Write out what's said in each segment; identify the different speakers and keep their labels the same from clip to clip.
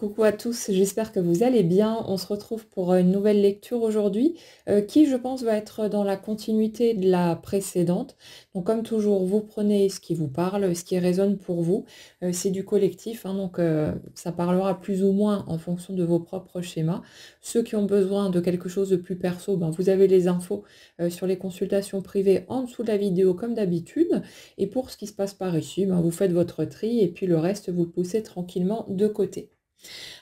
Speaker 1: Coucou à tous, j'espère que vous allez bien. On se retrouve pour une nouvelle lecture aujourd'hui qui, je pense, va être dans la continuité de la précédente. Donc, comme toujours, vous prenez ce qui vous parle, ce qui résonne pour vous. C'est du collectif, hein, donc ça parlera plus ou moins en fonction de vos propres schémas. Ceux qui ont besoin de quelque chose de plus perso, ben, vous avez les infos sur les consultations privées en dessous de la vidéo comme d'habitude. Et pour ce qui se passe par ici, ben, vous faites votre tri et puis le reste, vous le poussez tranquillement de côté.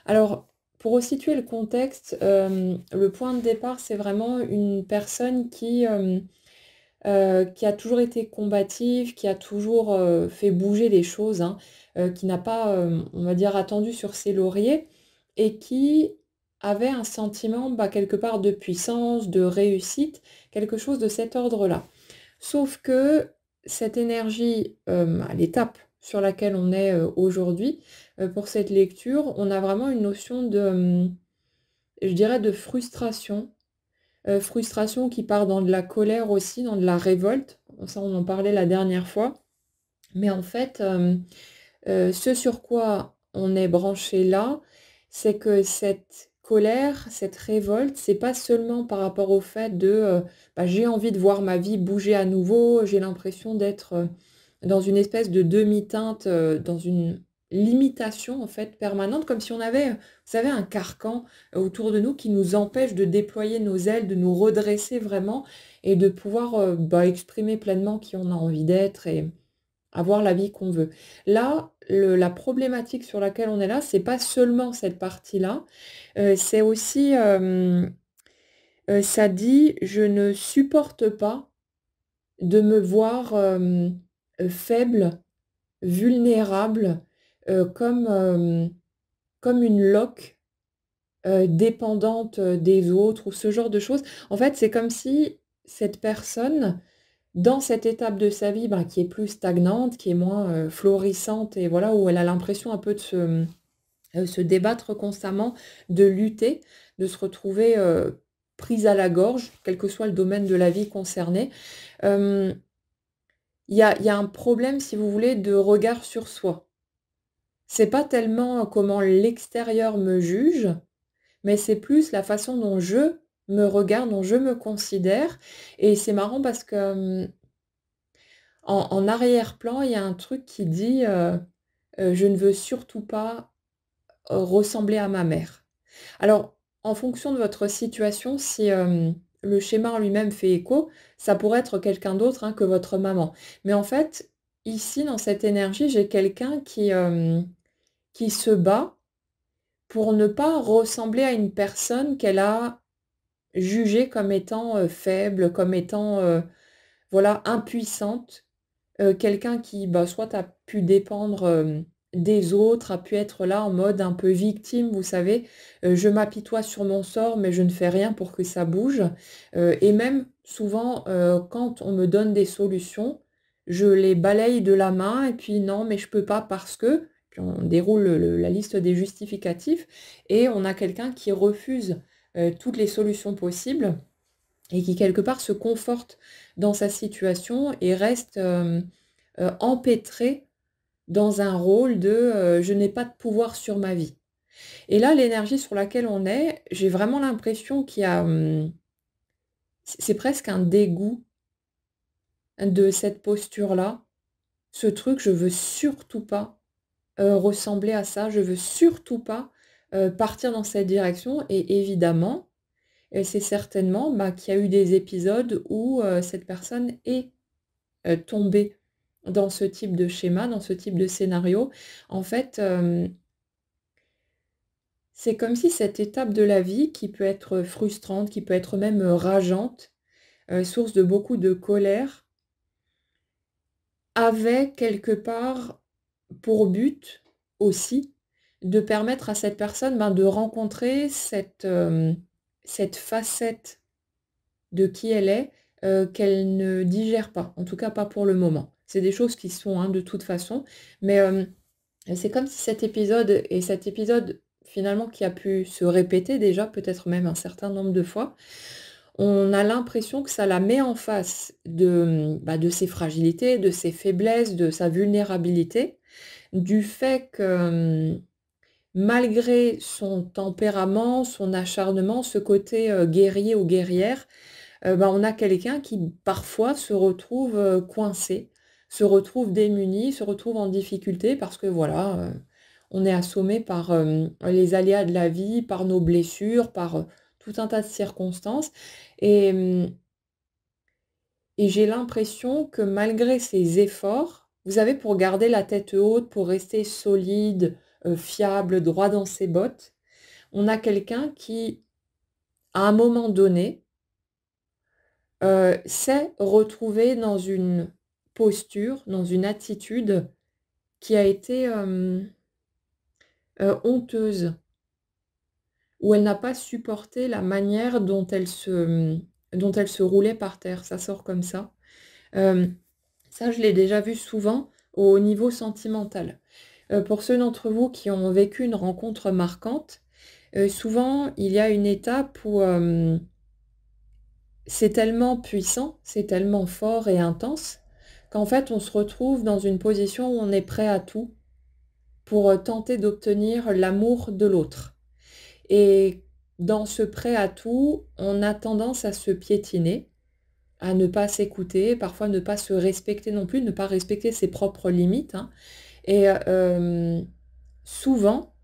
Speaker 1: Alors, pour resituer le contexte, le point de départ, c'est vraiment une personne qui a toujours été combative, qui a toujours fait bouger les choses, hein, qui n'a pas, on va dire, attendu sur ses lauriers et qui avait un sentiment, bah, quelque part, de puissance, de réussite, quelque chose de cet ordre-là. Sauf que cette énergie, à l'étape sur laquelle on est, aujourd'hui, pour cette lecture, on a vraiment une notion de, je dirais de frustration, frustration qui part dans de la colère aussi, dans de la révolte. Ça, on en parlait la dernière fois. Mais en fait, ce sur quoi on est branché là, c'est que cette colère, cette révolte, c'est pas seulement par rapport au fait de, bah, j'ai envie de voir ma vie bouger à nouveau, j'ai l'impression d'être, dans une espèce de demi-teinte, dans une limitation en fait permanente, comme si on avait, vous savez, un carcan autour de nous qui nous empêche de déployer nos ailes, de nous redresser vraiment et de pouvoir, bah, exprimer pleinement qui on a envie d'être et avoir la vie qu'on veut. Là, la problématique sur laquelle on est là, c'est pas seulement cette partie-là, c'est aussi, ça dit: «Je ne supporte pas de me voir, faible, vulnérable, comme, comme une loque, dépendante, des autres» ou ce genre de choses. En fait, c'est comme si cette personne, dans cette étape de sa vie, ben, qui est plus stagnante, qui est moins, florissante et voilà, où elle a l'impression un peu de se débattre constamment, de lutter, de se retrouver, prise à la gorge, quel que soit le domaine de la vie concerné. Hem, il y a un problème, si vous voulez, de regard sur soi. C'est pas tellement comment l'extérieur me juge, mais c'est plus la façon dont je me regarde, dont je me considère et c'est marrant parce que, en arrière-plan, il y a un truc qui dit, «Je ne veux surtout pas, ressembler à ma mère». Alors, en fonction de votre situation, si, le schéma en lui-même fait écho, ça pourrait être quelqu'un d'autre, hein, que votre maman. Mais en fait, ici, dans cette énergie, j'ai quelqu'un qui se bat pour ne pas ressembler à une personne qu'elle a jugée comme étant, faible, comme étant, voilà, impuissante. Quelqu'un qui, bah, soit a pu dépendre, des autres, a pu être là en mode un peu victime, vous savez? Je m'apitoie sur mon sort, mais je ne fais rien pour que ça bouge. Et même souvent, quand on me donne des solutions, je les balaye de la main et puis: «Non, mais je peux pas parce que», puis on déroule la liste des justificatifs et on a quelqu'un qui refuse, toutes les solutions possibles et qui quelque part se conforte dans sa situation et reste, empêtré dans un rôle de, «Je n'ai pas de pouvoir sur ma vie». Et là, l'énergie sur laquelle on est, j'ai vraiment l'impression qu'il y a, c'est presque un dégoût de cette posture-là. Ce truc, je veux surtout pas, ressembler à ça, je veux surtout pas, partir dans cette direction et évidemment, c'est certainement, bah, qu'il y a eu des épisodes où, cette personne est, tombée dans ce type de schéma, dans ce type de scénario. En fait, c'est comme si cette étape de la vie qui peut être frustrante, qui peut être même, rageante, source de beaucoup de colère, avait quelque part pour but aussi de permettre à cette personne, ben, de rencontrer cette facette de qui elle est, qu'elle ne digère pas, en tout cas pas pour le moment. C'est des choses qui sont, hein, de toute façon, mais, c'est comme si cet épisode finalement qui a pu se répéter déjà, peut-être même un certain nombre de fois, on a l'impression que ça la met en face de, bah, de ses fragilités, de ses faiblesses, de sa vulnérabilité, du fait que, malgré son tempérament, son acharnement, ce côté, guerrier ou guerrière, bah, on a quelqu'un qui parfois se retrouve, coincé, se retrouve démuni, se retrouve en difficulté parce que voilà, on est assommé par, les aléas de la vie, par nos blessures, par, tout un tas de circonstances et et j'ai l'impression que malgré ses efforts, vous savez, pour garder la tête haute, pour rester solide, fiable, droit dans ses bottes, on a quelqu'un qui, à un moment donné, s'est retrouvé dans une posture, dans une attitude qui a été, honteuse, où elle n'a pas supporté la manière dont elle se roulait par terre. Ça sort comme ça. Hem, Ça, je l'ai déjà vu souvent au niveau sentimental. Pour ceux d'entre vous qui ont vécu une rencontre marquante, souvent il y a une étape où, c'est tellement puissant, c'est tellement fort et intense qu'en fait on se retrouve dans une position où on est prêt à tout pour, tenter d'obtenir l'amour de l'autre et dans ce prêt à tout, on a tendance à se piétiner, à ne pas s'écouter, parfois ne pas se respecter non plus, ne pas respecter ses propres limites, hein et souvent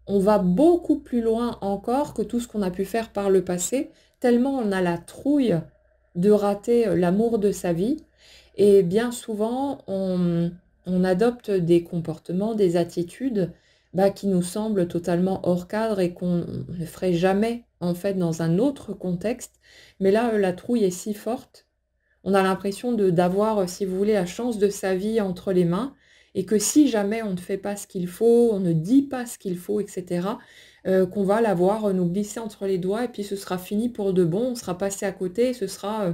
Speaker 1: on va beaucoup plus loin encore que tout ce qu'on a pu faire par le passé, tellement on a la trouille de rater, l'amour de sa vie et bien souvent on adopte des comportements, des attitudes, bah, qui nous semblent totalement hors cadre et qu'on ne ferait jamais, en fait, dans un autre contexte. Mais là, la trouille est si forte, on a l'impression de d'avoir, si vous voulez, la chance de sa vie entre les mains et que si jamais on ne fait pas ce qu'il faut, on ne dit pas ce qu'il faut et cetera, qu'on va la voir, nous glisser entre les doigts et puis ce sera fini pour de bon. On sera passé à côté et ce sera,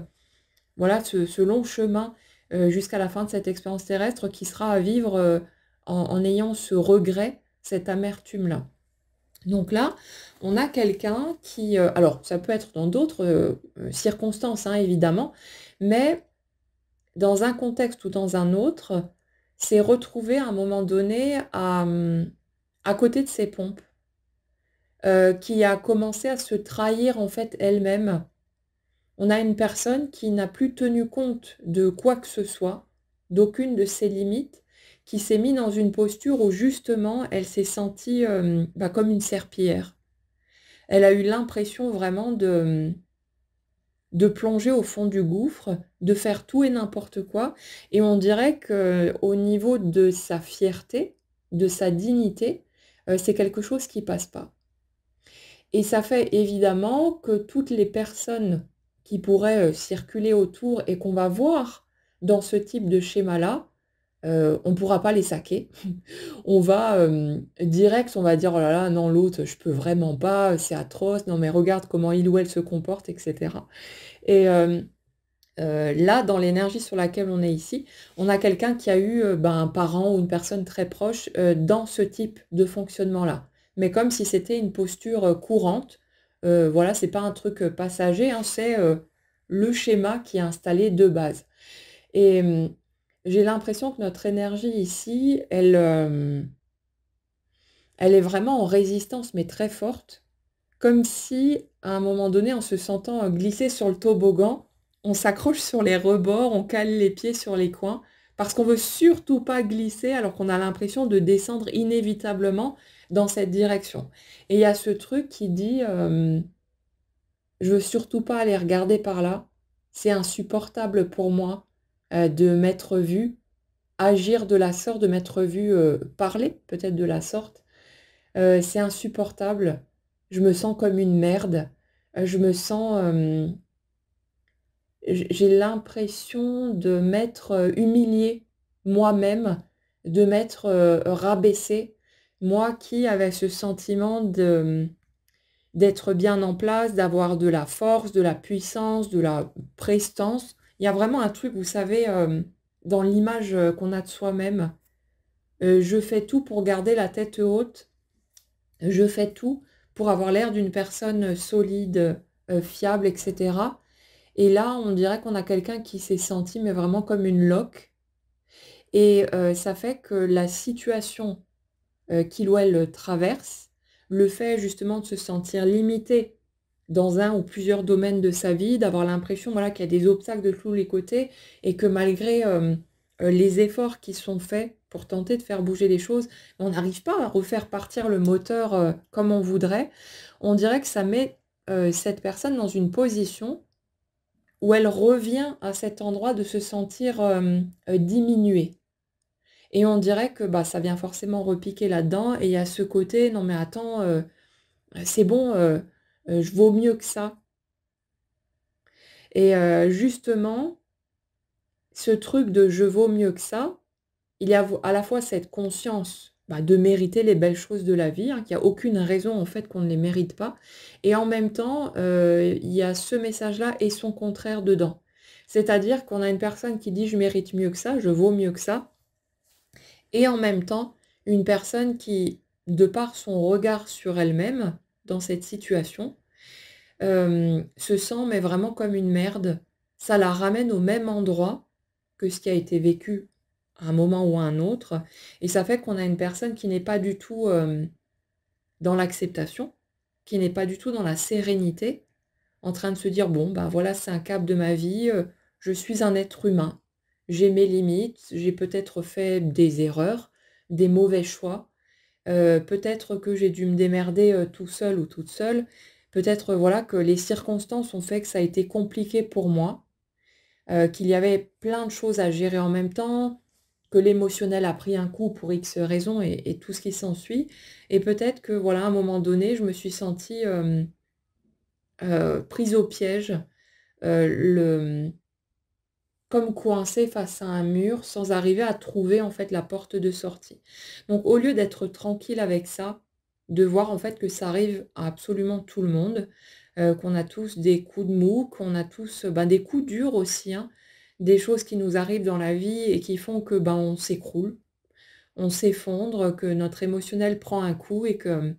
Speaker 1: voilà, ce long chemin, jusqu'à la fin de cette expérience terrestre qui sera à vivre, en ayant ce regret, cette amertume-là. Donc là, on a quelqu'un qui, alors ça peut être dans d'autres, circonstances, hein, évidemment, mais dans un contexte ou dans un autre, s'est retrouvé à un moment donné à côté de ses pompes, qui a commencé à se trahir en fait elle-même. On a une personne qui n'a plus tenu compte de quoi que ce soit, d'aucune de ses limites, qui s'est mis dans une posture où justement elle s'est sentie, bah, comme une serpillière. Elle a eu l'impression vraiment de plonger au fond du gouffre, de faire tout et n'importe quoi et on dirait qu'au niveau de sa fierté, de sa dignité, c'est quelque chose qui passe pas et ça fait évidemment que toutes les personnes qui pourraient, circuler autour et qu'on va voir dans ce type de schéma-là, on pourra pas les saquer. On va, direct, on va dire: «Oh là là, non l'autre, je peux vraiment pas, c'est atroce, non mais regarde comment il ou elle se comporte» et cetera et là, dans l'énergie sur laquelle on est ici, on a quelqu'un qui a eu, ben, un parent ou une personne très proche, dans ce type de fonctionnement-là. Mais comme si c'était une posture, courante, voilà, c'est pas un truc, passager, hein, c'est, le schéma qui est installé de base et j'ai l'impression que notre énergie ici, elle est vraiment en résistance, mais très forte. Comme si, à un moment donné, en se sentant, glisser sur le toboggan, on s'accroche sur les rebords, on cale les pieds sur les coins, parce qu'on veut surtout pas glisser alors qu'on a l'impression de descendre inévitablement dans cette direction. Et il y a ce truc qui dit, «Je veux surtout pas aller regarder par là. C'est insupportable pour moi, de m'être vue agir de la sorte, de m'être vue, parler peut-être de la sorte. C'est insupportable. Je me sens comme une merde. Je me sens, j'ai l'impression de m'être, humiliée moi-même, de m'être, rabaissée. Moi qui avais ce sentiment d'être bien en place, d'avoir de la force, de la puissance, de la prestance. Il y a vraiment un truc, vous savez, dans l'image, qu'on a de soi-même. Je fais tout pour garder la tête haute. Je fais tout pour avoir l'air d'une personne, solide, fiable et cetera et là, on dirait qu'on a quelqu'un qui s'est senti, mais vraiment comme une loque et ça fait que la situation qu'il ou elle traverse, le fait justement de se sentir limité dans un ou plusieurs domaines de sa vie, d'avoir l'impression, voilà, qu'il y a des obstacles de tous les côtés et que malgré, les efforts qui sont faits pour tenter de faire bouger les choses, on n'arrive pas à refaire partir le moteur, comme on voudrait. On dirait que ça met, cette personne dans une position où elle revient à cet endroit de se sentir, diminuée. Et on dirait que, bah, ça vient forcément repiquer là-dedans et il y a ce côté: «Non mais attends, c'est bon, je vaux mieux que ça». Et justement, ce truc de «je vaux mieux que ça», il y a à la fois cette conscience, bah, de mériter les belles choses de la vie, hein, qu'il y a aucune raison en fait qu'on ne les mérite pas et en même temps, il y a ce message-là et son contraire dedans. C'est-à-dire qu'on a une personne qui dit: «Je mérite mieux que ça, je vaux mieux que ça» et en même temps, une personne qui, de par son regard sur elle-même, dans cette situation, se sent mais vraiment comme une merde. Ça la ramène au même endroit que ce qui a été vécu à un moment ou à un autre et ça fait qu'on a une personne qui n'est pas du tout, dans l'acceptation, qui n'est pas du tout dans la sérénité, en train de se dire: «Bon, ben, voilà, c'est un cap de ma vie, je suis un être humain. J'ai mes limites, j'ai peut-être fait des erreurs, des mauvais choix, peut-être que j'ai dû me démerder, tout seul ou toute seule. Peut-être, voilà, que les circonstances ont fait que ça a été compliqué pour moi, qu'il y avait plein de choses à gérer en même temps, que l'émotionnel a pris un coup pour X raisons et tout ce qui s'ensuit et peut-être que, voilà, à un moment donné, je me suis sentie, prise au piège, comme coincée face à un mur sans arriver à trouver, en fait, la porte de sortie. Donc au lieu d'être tranquille avec ça, de voir, en fait, que ça arrive à absolument tout le monde, qu'on a tous des coups de mou, qu'on a tous, ben, des coups durs aussi, hein, des choses qui nous arrivent dans la vie et qui font que, ben, on s'écroule, on s'effondre, que notre émotionnel prend un coup et que,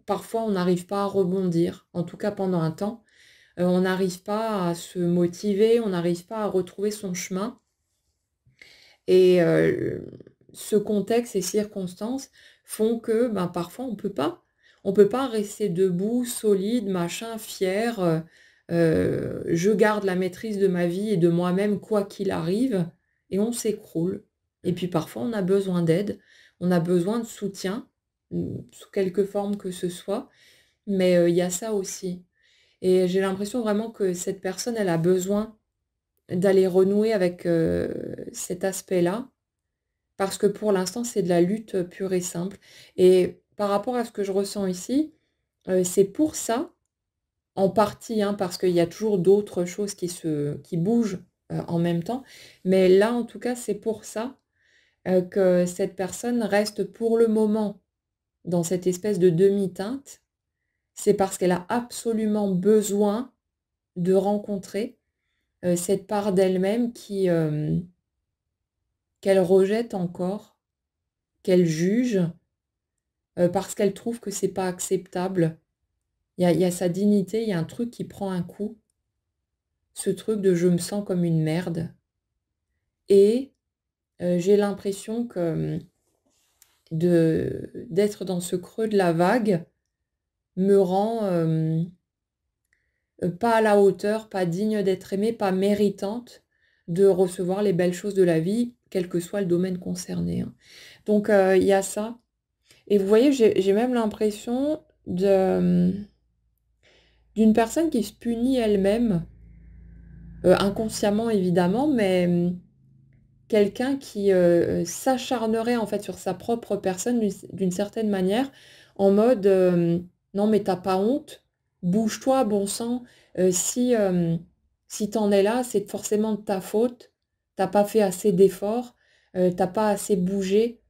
Speaker 1: parfois on n'arrive pas à rebondir, en tout cas pendant un temps. On n'arrive pas à se motiver, on n'arrive pas à retrouver son chemin et ce contexte, ces circonstances font que, ben, parfois on peut pas rester debout, solide, machin, fier, je garde la maîtrise de ma vie et de moi-même quoi qu'il arrive et on s'écroule et puis parfois on a besoin d'aide, on a besoin de soutien, sous quelque forme que ce soit, mais il y a ça aussi. Et j'ai l'impression vraiment que cette personne, elle a besoin d'aller renouer avec, cet aspect-là, parce que pour l'instant, c'est de la lutte, pure et simple. Et par rapport à ce que je ressens ici, c'est pour ça, en partie, hein, parce qu'il y a toujours d'autres choses qui bougent, en même temps. Mais là, en tout cas, c'est pour ça, que cette personne reste pour le moment dans cette espèce de demi-teinte. C'est parce qu'elle a absolument besoin de rencontrer cette part d'elle-même qui, qu'elle rejette encore, qu'elle juge, parce qu'elle trouve que c'est pas acceptable. Il y a sa dignité, il y a un truc qui prend un coup, ce truc de: «Je me sens comme une merde» et j'ai l'impression que, d'être dans ce creux de la vague me rend, pas à la hauteur, pas digne d'être aimée, pas méritante de recevoir les belles choses de la vie, quel que soit le domaine concerné, hein. Donc il y a ça et vous voyez, j'ai même l'impression d'une personne qui se punit elle-même, inconsciemment évidemment, mais quelqu'un qui, s'acharnerait en fait sur sa propre personne d'une certaine manière, en mode, «Non mais tu as pas honte? Bouge-toi bon sang, si, si tu en es là, c'est forcément de ta faute. Tu as pas fait assez d'efforts, tu as pas assez bougé.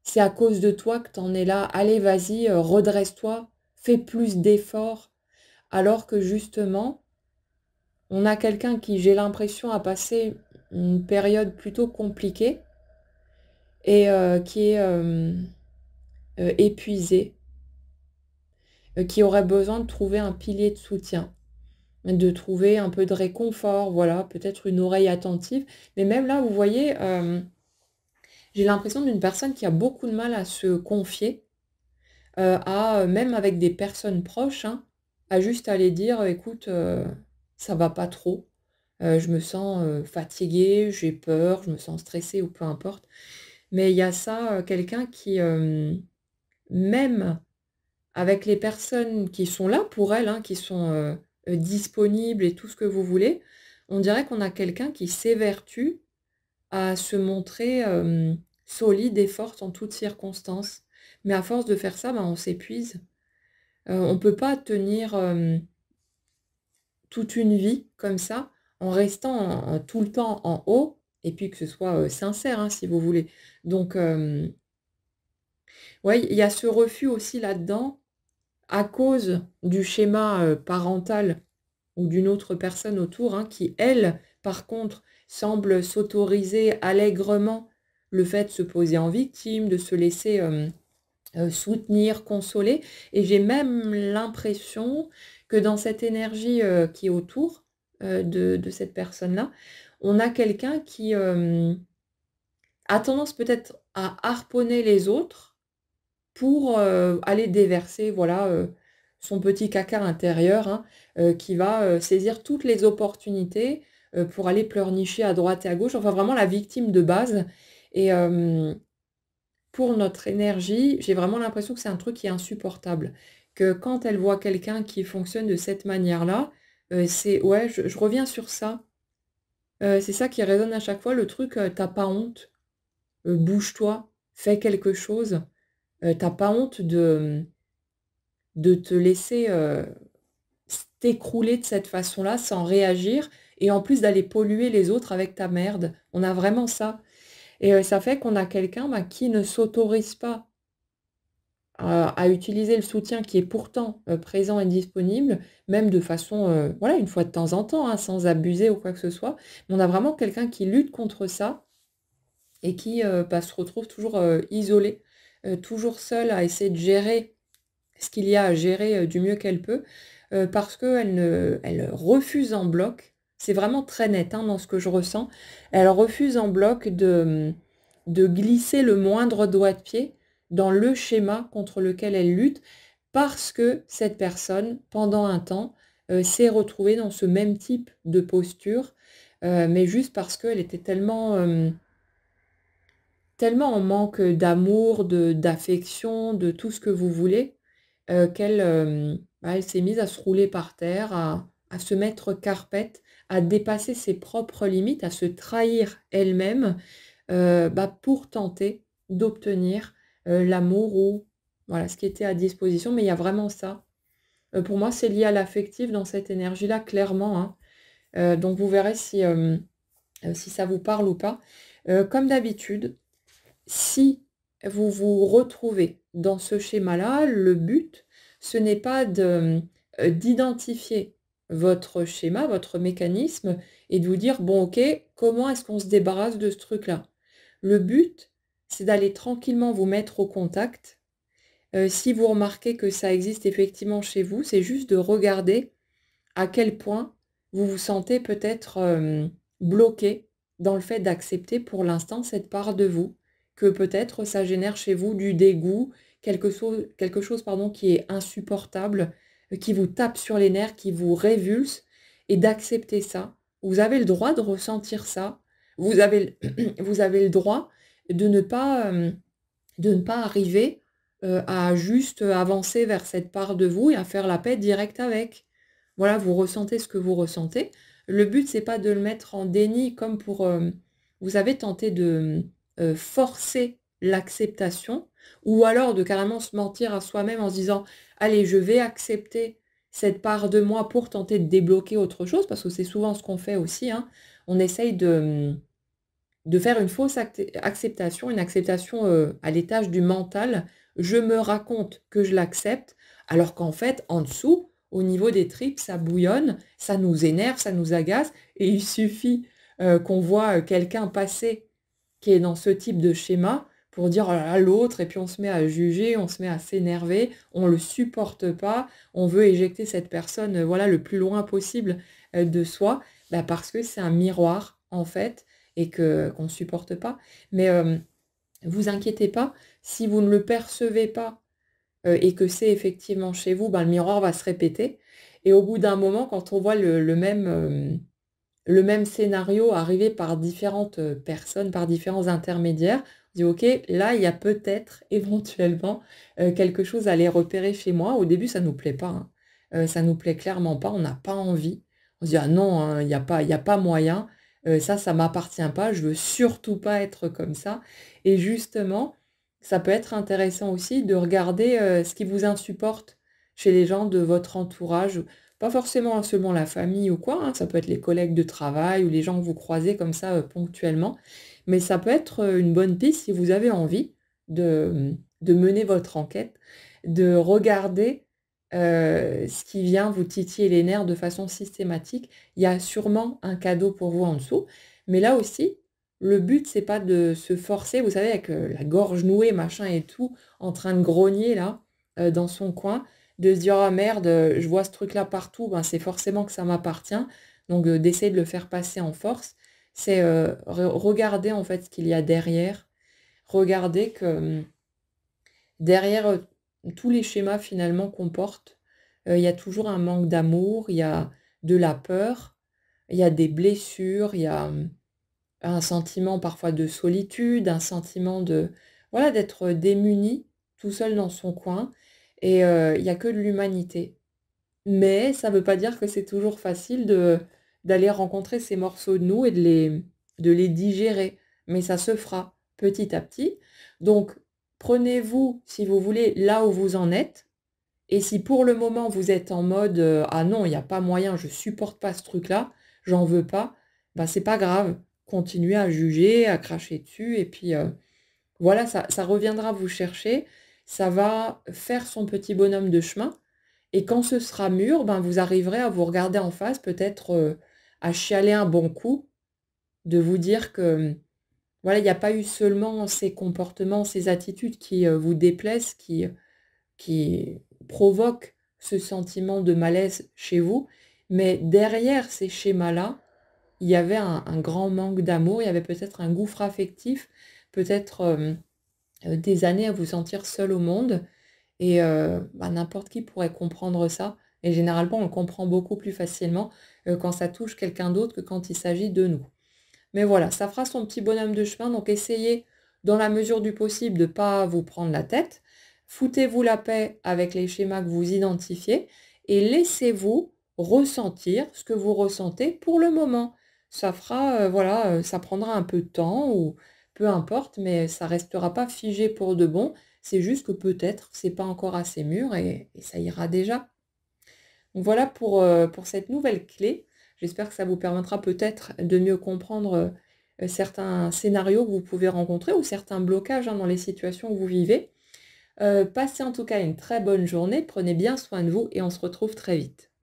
Speaker 1: C'est à cause de toi que tu en es là. Allez vas-y, redresse-toi, fais plus d'efforts». Alors que justement, on a quelqu'un qui, j'ai l'impression, a passé une période plutôt compliquée et qui est, épuisé, qui aurait besoin de trouver un pilier de soutien, de trouver un peu de réconfort, voilà, peut-être une oreille attentive. Mais même là, vous voyez, J'ai l'impression d'une personne qui a beaucoup de mal à se confier, même avec des personnes proches, hein, à juste aller dire: «Écoute, ça va pas trop, je me sens, fatiguée, j'ai peur, je me sens stressée» ou peu importe. Mais il y a ça, quelqu'un qui, même avec les personnes qui sont là pour elle, hein, qui sont, disponibles et tout ce que vous voulez, on dirait qu'on a quelqu'un qui s'évertue à se montrer, solide et forte en toutes circonstances. Mais à force de faire ça, ben, on s'épuise. On peut pas tenir, toute une vie comme ça, en restant tout le temps en haut et puis que ce soit, sincère, hein, si vous voulez. Donc, ouais, il y a ce refus aussi là-dedans, à cause du schéma, parental ou d'une autre personne autour, hein, qui elle, par contre, semble s'autoriser allègrement le fait de se poser en victime, de se laisser, soutenir, consoler et j'ai même l'impression que dans cette énergie, qui est autour, de cette personne-là, on a quelqu'un qui, a tendance peut-être à harponner les autres pour, aller déverser, voilà, son petit caca intérieur, hein, qui va, saisir toutes les opportunités, pour aller pleurnicher à droite et à gauche, enfin vraiment la victime de base et pour notre énergie, j'ai vraiment l'impression que c'est un truc qui est insupportable. Que quand elle voit quelqu'un qui fonctionne de cette manière-là, c'est ouais, je reviens sur ça, c'est ça qui résonne à chaque fois, le truc, tu pas honte, bouge-toi, fais quelque chose, tu pas honte de te laisser, t'écrouler de cette façon-là sans réagir et en plus d'aller polluer les autres avec ta merde. On a vraiment ça et ça fait qu'on a quelqu'un, bah, qui ne s'autorise pas à utiliser le soutien qui est pourtant, présent et disponible, même de façon, voilà, une fois de temps en temps, hein, sans abuser ou quoi que ce soit. Mais on a vraiment quelqu'un qui lutte contre ça et qui, bah, se retrouve toujours, isolée, toujours seule à essayer de gérer ce qu'il y a à gérer, du mieux qu'elle peut, parce qu'elle refuse en bloc. C'est vraiment très net, hein, dans ce que je ressens. Elle refuse en bloc de glisser le moindre doigt de pied dans le schéma contre lequel elle lutte, parce que cette personne, pendant un temps, s'est retrouvée dans ce même type de posture, mais juste parce qu'elle était tellement en manque, d'amour, d'affection, de tout ce que vous voulez, qu'elle, bah, elle s'est mise à se rouler par terre, à se mettre carpette, à dépasser ses propres limites, à se trahir elle-même, bah, pour tenter d'obtenir, l'amour ou voilà, ce qui était à disposition. Mais il y a vraiment ça. Pour moi, c'est lié à l'affectif dans cette énergie-là, clairement, hein. Donc vous verrez si ça vous parle ou pas. Comme d'habitude, si vous vous retrouvez dans ce schéma-là, le but, ce n'est pas d'identifier votre schéma, votre mécanisme et de vous dire: «Bon OK, comment est-ce qu'on se débarrasse de ce truc-là?» Le but, c'est d'aller tranquillement vous mettre au contact. Si vous remarquez que ça existe effectivement chez vous, c'est juste de regarder à quel point vous vous sentez peut-être, bloqué dans le fait d'accepter pour l'instant cette part de vous, que peut-être ça génère chez vous du dégoût, quelque chose pardon qui est insupportable, qui vous tape sur les nerfs, qui vous révulse et d'accepter ça. Vous avez le droit de ressentir ça. Vous avez vous avez le droit de ne pas, arriver, à juste, avancer vers cette part de vous et à faire la paix direct avec. Voilà, vous ressentez ce que vous ressentez. Le but, c'est pas de le mettre en déni comme pour, vous savez, tenter de, forcer l'acceptation ou alors de carrément se mentir à soi-même en se disant: «Allez, je vais accepter cette part de moi pour tenter de débloquer autre chose», parce que c'est souvent ce qu'on fait aussi, hein. On essaye de faire une fausse acceptation, une acceptation, à l'étage du mental. Je me raconte que je l'accepte, alors qu'en fait, en dessous, au niveau des tripes, ça bouillonne, ça nous énerve, ça nous agace et il suffit, qu'on voit, quelqu'un passer qui est dans ce type de schéma pour dire: «Oh là là, l'autre» et puis on se met à juger, on se met à s'énerver, on le supporte pas, on veut éjecter cette personne, voilà, le plus loin possible, de soi. Bah, parce que c'est un miroir, en fait et qu'on supporte pas. Mais, Vous inquiétez pas, si vous ne le percevez pas, et que c'est effectivement chez vous, ben, le miroir va se répéter et au bout d'un moment, quand on voit le même scénario arrivé par différentes, personnes, par différents intermédiaires, on dit: «OK, là, il y a peut-être, éventuellement, quelque chose à aller repérer chez moi». Au début, ça nous plaît pas, hein, ça nous plaît clairement pas, on n'a pas envie. On se dit: «Ah non, hein, il y a pas moyen, ça m'appartient pas, je veux surtout pas être comme ça» et justement, ça peut être intéressant aussi de regarder, ce qui vous insupporte chez les gens de votre entourage. Pas forcément seulement la famille ou quoi, hein, ça peut être les collègues de travail ou les gens que vous croisez comme ça, ponctuellement. Mais ça peut être, une bonne piste si vous avez envie de mener votre enquête, de regarder, ce qui vient vous titiller les nerfs de façon systématique. Il y a sûrement un cadeau pour vous en dessous. Mais là aussi, le but c'est pas de se forcer, vous savez avec, la gorge nouée machin et tout, en train de grogner là, dans son coin de se dire: «Ah merde, je vois ce truc-là partout, ben, c'est forcément que ça m'appartient», donc d'essayer de le faire passer en force. C'est, regarder en fait ce qu'il y a derrière. Regarder que, derrière, tous les schémas finalement qu'on porte, il y a toujours un manque d'amour, il y a de la peur, il y a des blessures, il y a, un sentiment parfois de solitude, un sentiment de voilà, d'être démuni, tout seul dans son coin et il y a que de l'humanité. Mais ça veut pas dire que c'est toujours facile d'aller rencontrer ces morceaux de nous et de les digérer. Mais ça se fera petit à petit. Donc prenez-vous, si vous voulez, là où vous en êtes et si pour le moment vous êtes en mode, «Ah non, il y a pas moyen, je supporte pas ce truc-là, j'en veux pas», bah, c'est pas grave. Continuez à juger, à cracher dessus et puis, voilà, ça reviendra vous chercher, ça va faire son petit bonhomme de chemin et quand ce sera mûr, ben, vous arriverez à vous regarder en face, peut-être, à chialer un bon coup, de vous dire que, voilà, il n'y a pas eu seulement ces comportements, ces attitudes qui, vous déplaisent, qui provoquent ce sentiment de malaise chez vous, mais derrière ces schémas-là, il y avait un grand manque d'amour, il y avait peut-être un gouffre affectif, peut-être, des années à vous sentir seul au monde et bah, n'importe qui pourrait comprendre ça et généralement, on le comprend beaucoup plus facilement, quand ça touche quelqu'un d'autre que quand il s'agit de nous. Mais voilà, ça fera son petit bonhomme de chemin, donc essayez, dans la mesure du possible, de ne pas vous prendre la tête. Foutez-vous la paix avec les schémas que vous identifiez et laissez-vous ressentir ce que vous ressentez pour le moment. Ça fera, voilà, ça prendra un peu de temps ou peu importe, mais ça restera pas figé pour de bon. C'est juste que peut-être c'est pas encore assez mûr et ça ira déjà. Donc voilà pour cette nouvelle clé. J'espère que ça vous permettra peut-être de mieux comprendre, certains scénarios que vous pouvez rencontrer ou certains blocages, hein, dans les situations que vous vivez. Passez en tout cas une très bonne journée, prenez bien soin de vous et on se retrouve très vite.